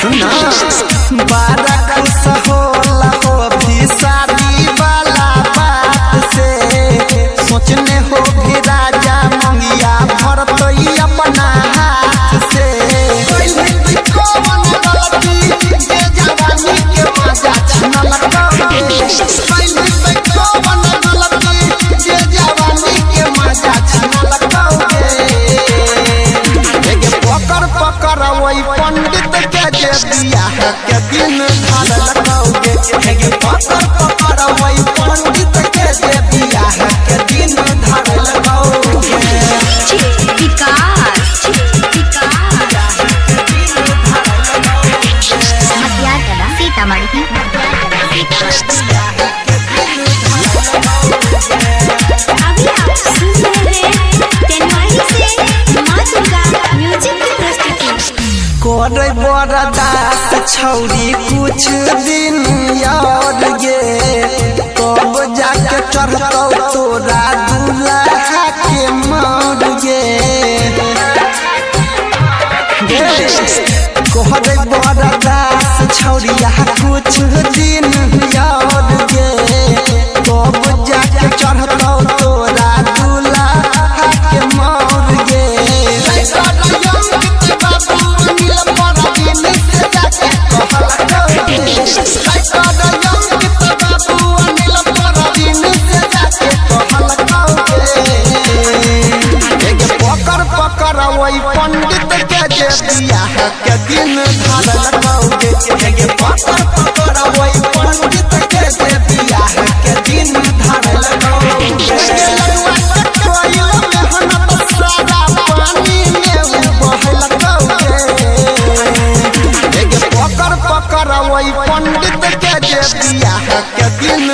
सुना बड़ा खुश होला हो भी शादी वाला बात से सोचने हो भी राजा मंगिया भरत अपना हाथ से कौन गलती के जवानी के मजा छीना लगाओगे कौन गलती के जवानी के मजा छीना लगाओगे पकड़ पकड़ वही पंडित के जे बियाह के दिन धार लगाओगे पकड़ पकड़ वही पंडित के जे बियाह के दिन धार लगाओगे सीतामढ़ी अभी आप सुन रहे हैं तेनवाही से माँ दुर्गा म्यूजिक की प्रस्तुति। कोरे बरदास छौरी कुछ दिन और गे कब जाके चढ़तौ तोरा दूल्हा के मोर गे कोरे बरदास छौरिया कुछ दिन और गे कब जाके चढ़तौ तोरा दूल्हा के मोर गे पकड़ वही पंडित के जे बियाह के दिन धार लगाओगे पकड़ पकड़ वही पंडित के जे बियाह के दिन धार लगाओगे सारा पानी में बह लगाओगे पकड़ पकड़ वही पंडित के जे बियाह के दिन